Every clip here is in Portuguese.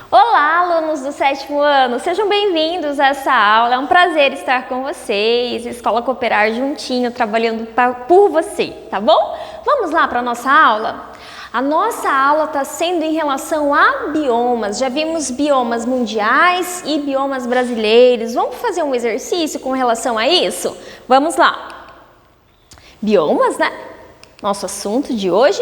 Olá, alunos do 7º ano, sejam bem-vindos a essa aula. É um prazer estar com vocês, Escola Cooperar juntinho, trabalhando por você, tá bom? Vamos lá para a nossa aula? A nossa aula está sendo em relação a biomas. Já vimos biomas mundiais e biomas brasileiros. Vamos fazer um exercício com relação a isso? Vamos lá. Biomas, né? Nosso assunto de hoje.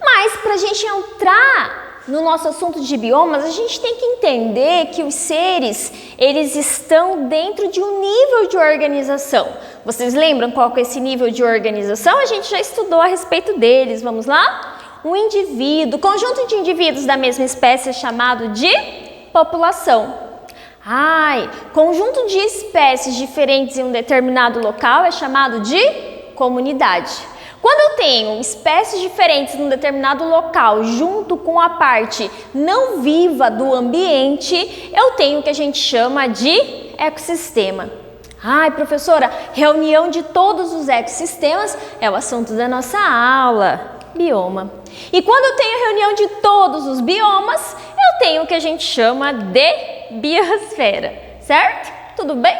Mas para a gente entrar no nosso assunto de biomas, a gente tem que entender que os seres, eles estão dentro de um nível de organização. Vocês lembram qual que é esse nível de organização? A gente já estudou a respeito deles. Vamos lá? Um indivíduo, conjunto de indivíduos da mesma espécie é chamado de população. Conjunto de espécies diferentes em um determinado local é chamado de comunidade. Quando eu tenho espécies diferentes num determinado local junto com a parte não viva do ambiente, eu tenho o que a gente chama de ecossistema. Professora, reunião de todos os ecossistemas é o assunto da nossa aula, bioma. E quando eu tenho reunião de todos os biomas, eu tenho o que a gente chama de biosfera, certo? Tudo bem?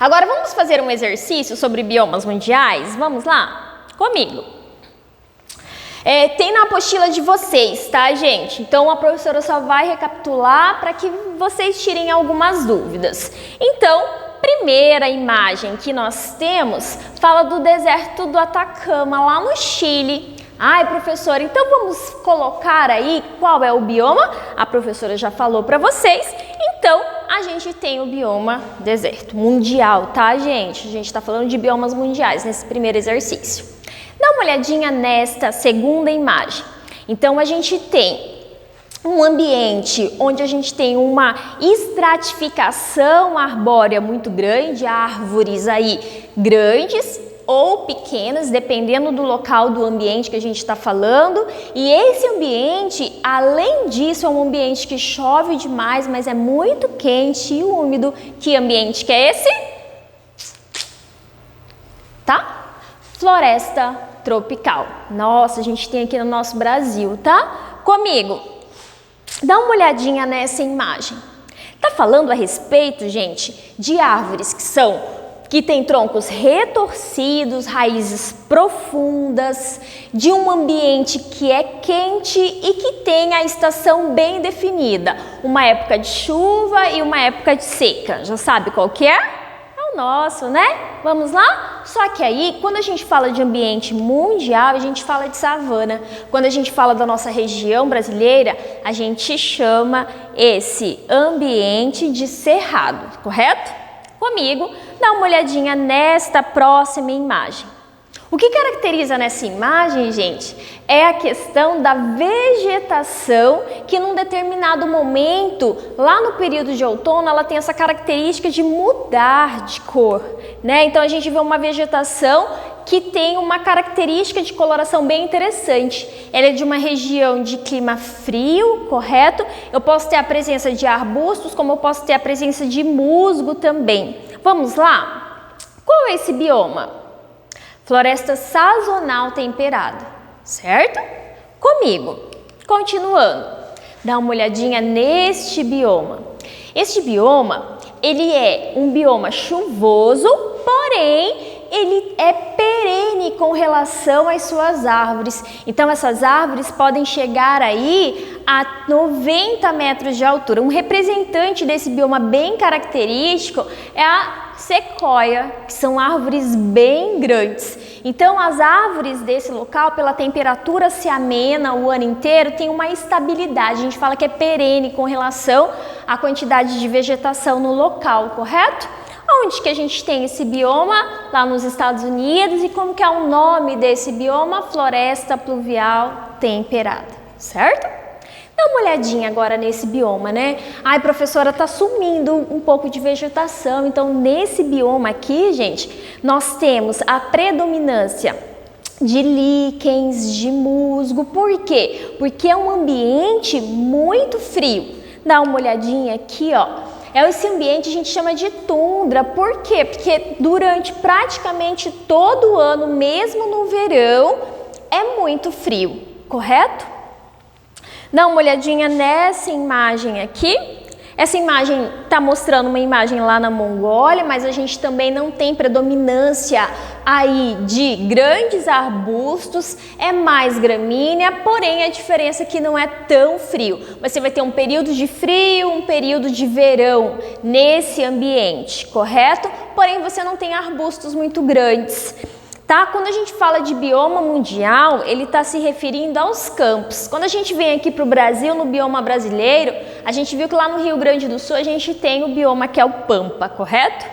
Agora vamos fazer um exercício sobre biomas mundiais? Vamos lá? Comigo. Tem na apostila de vocês, tá, gente? Então a professora só vai recapitular para que vocês tirem algumas dúvidas. Então, primeira imagem que nós temos fala do deserto do Atacama, lá no Chile. Professora, então vamos colocar aí qual é o bioma? A professora já falou para vocês. Então, a gente tem o bioma deserto mundial, tá, gente? A gente está falando de biomas mundiais nesse primeiro exercício. Dá uma olhadinha nesta segunda imagem. Então, a gente tem um ambiente onde a gente tem uma estratificação arbórea muito grande, árvores aí grandes ou pequenas, dependendo do local do ambiente que a gente está falando. E esse ambiente, além disso, é um ambiente que chove demais, mas é muito quente e úmido. Que ambiente que é esse? Tá? Floresta tropical. Nossa, a gente tem aqui no nosso Brasil, tá? Comigo. Dá uma olhadinha nessa imagem. Tá falando a respeito, gente, de árvores que têm troncos retorcidos, raízes profundas, de um ambiente que é quente e que tem a estação bem definida. Uma época de chuva e uma época de seca. Já sabe qual que é? É o nosso, né? Vamos lá? Só que aí, quando a gente fala de ambiente mundial, a gente fala de savana. Quando a gente fala da nossa região brasileira, a gente chama esse ambiente de cerrado, correto? Comigo, dá uma olhadinha nesta próxima imagem. O que caracteriza nessa imagem, gente, é a questão da vegetação que num determinado momento, lá no período de outono, ela tem essa característica de mudar de cor, né? Então a gente vê uma vegetação que tem uma característica de coloração bem interessante. Ela é de uma região de clima frio, correto? Eu posso ter a presença de arbustos, como eu posso ter a presença de musgo também. Vamos lá? Qual é esse bioma? Floresta sazonal temperada, certo? Comigo. Continuando, dá uma olhadinha neste bioma. Este bioma, ele é um bioma chuvoso, porém, ele é perene com relação às suas árvores. Então, essas árvores podem chegar aí a 90 metros de altura. Um representante desse bioma bem característico é a sequoia, que são árvores bem grandes. Então, as árvores desse local, pela temperatura ser amena o ano inteiro, tem uma estabilidade. A gente fala que é perene com relação à quantidade de vegetação no local, correto? Onde que a gente tem esse bioma? Lá nos Estados Unidos. E como que é o nome desse bioma? Floresta pluvial temperada, certo? Dá uma olhadinha agora nesse bioma, né? Professora, tá sumindo um pouco de vegetação. Então, nesse bioma aqui, gente, nós temos a predominância de líquens, de musgo. Por quê? Porque é um ambiente muito frio. Dá uma olhadinha aqui, ó. Esse ambiente a gente chama de tundra. Por quê? Porque durante praticamente todo o ano, mesmo no verão, é muito frio, correto? Dá uma olhadinha nessa imagem aqui. Essa imagem está mostrando uma imagem lá na Mongólia, mas a gente também não tem predominância aí de grandes arbustos, é mais gramínea, porém a diferença é que não é tão frio. Você vai ter um período de frio, um período de verão nesse ambiente, correto? Porém você não tem arbustos muito grandes. Tá? Quando a gente fala de bioma mundial, ele está se referindo aos campos. Quando a gente vem aqui para o Brasil, no bioma brasileiro, a gente viu que lá no Rio Grande do Sul a gente tem o bioma que é o Pampa, correto?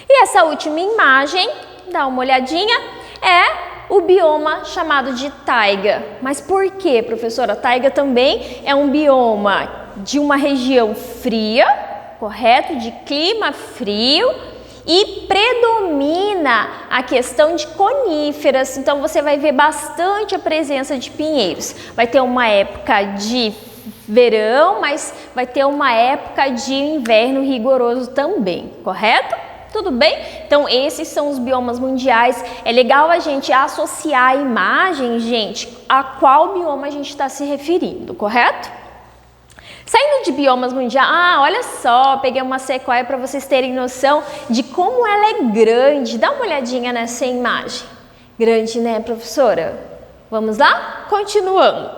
E essa última imagem, dá uma olhadinha, é o bioma chamado de taiga. Mas por quê, professora? Taiga também é um bioma de uma região fria, correto? De clima frio. E predomina a questão de coníferas, então você vai ver bastante a presença de pinheiros. Vai ter uma época de verão, mas vai ter uma época de inverno rigoroso também, correto? Tudo bem? Então esses são os biomas mundiais. É legal a gente associar a imagem, gente, a qual bioma a gente está se referindo, correto? Saindo de biomas mundiais, olha só, peguei uma sequoia para vocês terem noção de como ela é grande. Dá uma olhadinha nessa imagem. Grande, né, professora? Vamos lá? Continuando.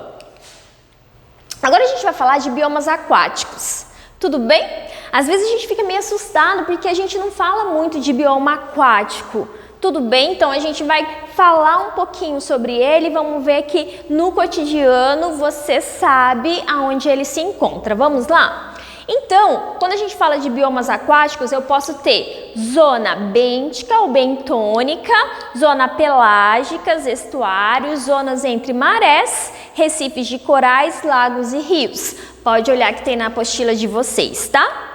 Agora a gente vai falar de biomas aquáticos. Tudo bem? Às vezes a gente fica meio assustado porque a gente não fala muito de bioma aquático. Tudo bem? Então a gente vai falar um pouquinho sobre ele e vamos ver que no cotidiano você sabe aonde ele se encontra. Vamos lá? Então, quando a gente fala de biomas aquáticos, eu posso ter zona bêntica ou bentônica, zona pelágica, estuários, zonas entre marés, recifes de corais, lagos e rios. Pode olhar que tem na apostila de vocês, tá?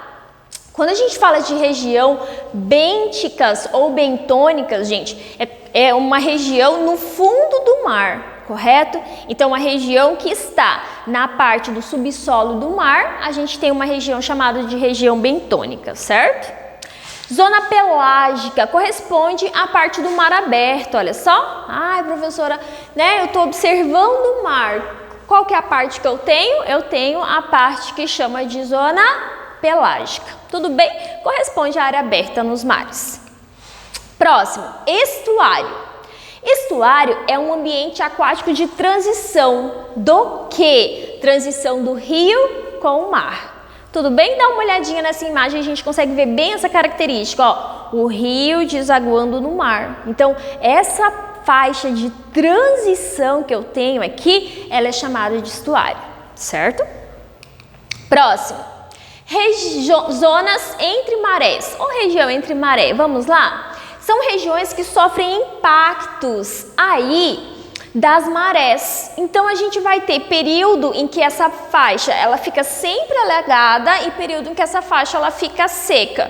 Quando a gente fala de região bênticas ou bentônicas, gente, é uma região no fundo do mar, correto? Então, uma região que está na parte do subsolo do mar, a gente tem uma região chamada de região bentônica, certo? Zona pelágica corresponde à parte do mar aberto, olha só. Ai, professora, né, eu estou observando o mar. Qual que é a parte que eu tenho? Eu tenho a parte que chama de zona pelágica. Tudo bem? Corresponde à área aberta nos mares. Próximo, estuário. Estuário é um ambiente aquático de transição do quê? Transição do rio com o mar. Tudo bem? Dá uma olhadinha nessa imagem, a gente consegue ver bem essa característica, ó, o rio desaguando no mar. Então, essa faixa de transição que eu tenho aqui, ela é chamada de estuário, certo? Próximo. Zonas entre marés ou região entre maré, vamos lá? São regiões que sofrem impactos aí das marés. Então a gente vai ter período em que essa faixa ela fica sempre alagada e período em que essa faixa ela fica seca.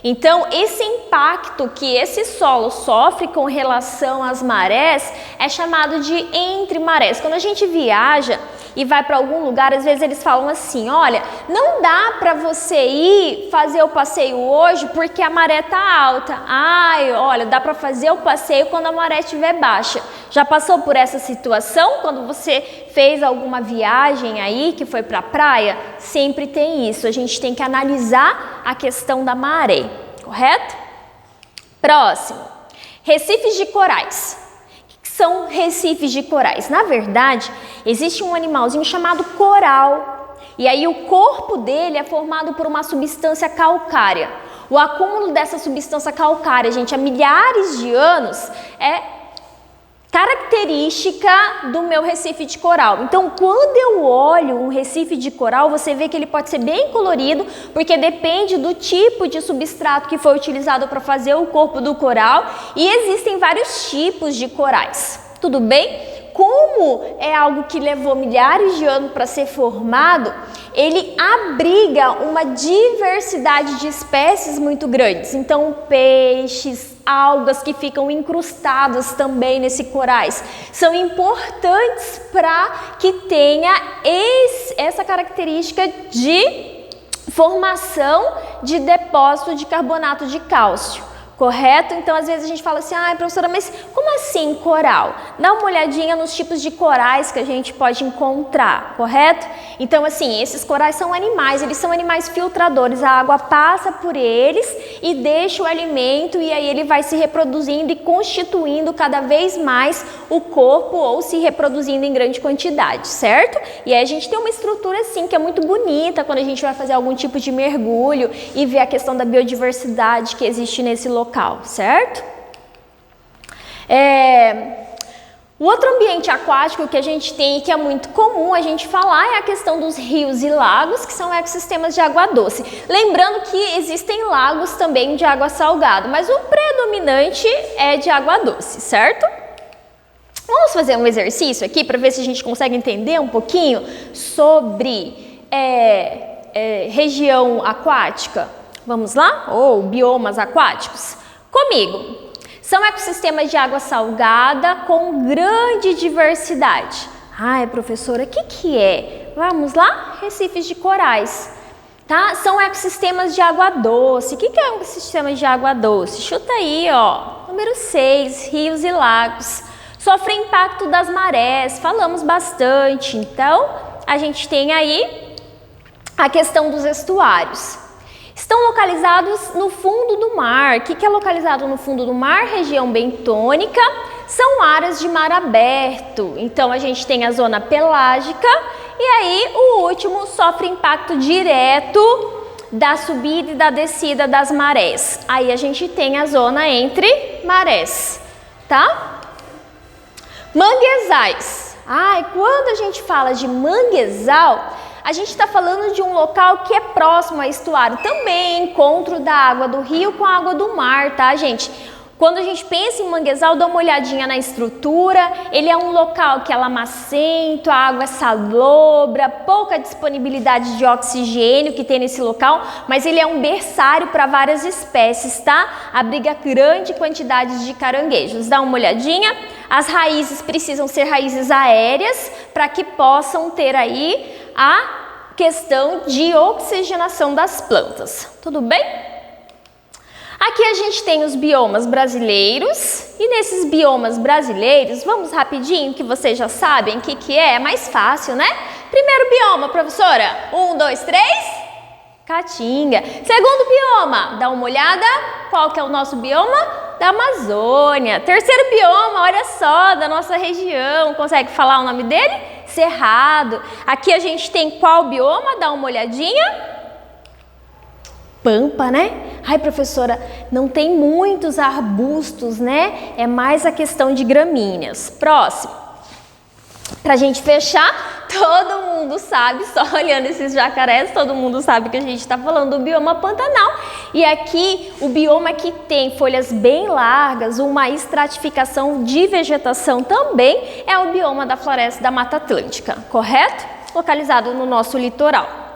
Então esse impacto que esse solo sofre com relação às marés é chamado de entre marés. Quando a gente viaja e vai para algum lugar, às vezes eles falam assim, olha, não dá para você ir fazer o passeio hoje porque a maré tá alta. Ai, olha, dá para fazer o passeio quando a maré estiver baixa. Já passou por essa situação quando você fez alguma viagem aí que foi para a praia? Sempre tem isso, a gente tem que analisar a questão da maré, correto? Próximo, recifes de corais. São recifes de corais. Na verdade, existe um animalzinho chamado coral. E aí o corpo dele é formado por uma substância calcária. O acúmulo dessa substância calcária, gente, há milhares de anos, é característica do meu recife de coral. Então, quando eu olho um recife de coral, você vê que ele pode ser bem colorido, porque depende do tipo de substrato que foi utilizado para fazer o corpo do coral, e existem vários tipos de corais. Tudo bem? Como é algo que levou milhares de anos para ser formado, ele abriga uma diversidade de espécies muito grandes. Então, peixes, algas que ficam incrustadas também nesse corais são importantes para que tenha essa característica de formação de depósito de carbonato de cálcio. correto? Então, às vezes a gente fala assim, ah, professora, mas como assim coral? Dá uma olhadinha nos tipos de corais que a gente pode encontrar, correto? Então, assim, esses corais são animais, eles são animais filtradores, a água passa por eles e deixa o alimento e aí ele vai se reproduzindo e constituindo cada vez mais o corpo ou se reproduzindo em grande quantidade, certo? E aí a gente tem uma estrutura assim que é muito bonita quando a gente vai fazer algum tipo de mergulho e ver a questão da biodiversidade que existe nesse local, certo? O outro ambiente aquático que a gente tem e que é muito comum a gente falar é a questão dos rios e lagos, que são ecossistemas de água doce. Lembrando que existem lagos também de água salgada, mas o predominante é de água doce, certo? Vamos fazer um exercício aqui para ver se a gente consegue entender um pouquinho sobre região aquática. Vamos lá? Ou biomas aquáticos? Comigo. São ecossistemas de água salgada com grande diversidade. Ai, professora, o que é? Vamos lá? Recifes de corais. Tá? São ecossistemas de água doce. O que é um ecossistema de água doce? Chuta aí, ó. Número 6, rios e lagos. Sofrem impacto das marés, falamos bastante. Então, a gente tem aí a questão dos estuários. Estão localizados no fundo do mar. O que é localizado no fundo do mar? Região bentônica. São áreas de mar aberto. Então, a gente tem a zona pelágica. E aí, o último sofre impacto direto da subida e da descida das marés. Aí, a gente tem a zona entre marés, tá? Manguezais. Quando a gente fala de manguezal, a gente está falando de um local que é próximo a estuário, também encontro da água do rio com a água do mar, tá, gente? Quando a gente pensa em manguezal, dá uma olhadinha na estrutura, ele é um local que é lamacento, a água é salobra, pouca disponibilidade de oxigênio que tem nesse local, mas ele é um berçário para várias espécies, tá? Abriga grande quantidade de caranguejos. Dá uma olhadinha, as raízes precisam ser raízes aéreas para que possam ter aí a questão de oxigenação das plantas. Tudo bem? Aqui a gente tem os biomas brasileiros e nesses biomas brasileiros, vamos rapidinho que vocês já sabem o que é mais fácil, né? Primeiro bioma, professora, 1, 2, 3, Caatinga. Segundo bioma, dá uma olhada, qual que é o nosso bioma? Da Amazônia. Terceiro bioma, olha só, da nossa região, consegue falar o nome dele? Cerrado. Aqui a gente tem qual bioma? Dá uma olhadinha. Pampa, né? Ai, professora, não tem muitos arbustos, né? É mais a questão de gramíneas. Próximo. Pra gente fechar, todo mundo sabe, só olhando esses jacarés, todo mundo sabe que a gente está falando do bioma pantanal. E aqui, o bioma que tem folhas bem largas, uma estratificação de vegetação também, é o bioma da floresta da Mata Atlântica, correto? Localizado no nosso litoral.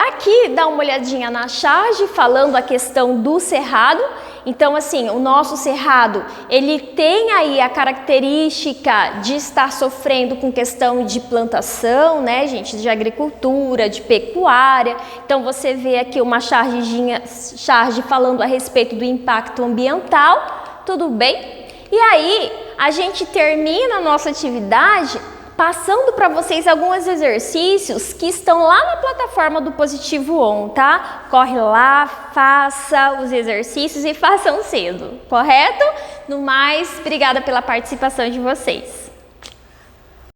Aqui dá uma olhadinha na charge, falando a questão do cerrado. Então, assim, o nosso cerrado, ele tem aí a característica de estar sofrendo com questão de plantação, né, gente, de agricultura, de pecuária. Então, você vê aqui uma charge falando a respeito do impacto ambiental, tudo bem? E aí, a gente termina a nossa atividade passando para vocês alguns exercícios que estão lá na plataforma do Positivo On, tá? Corre lá, faça os exercícios e façam cedo, correto? No mais, obrigada pela participação de vocês.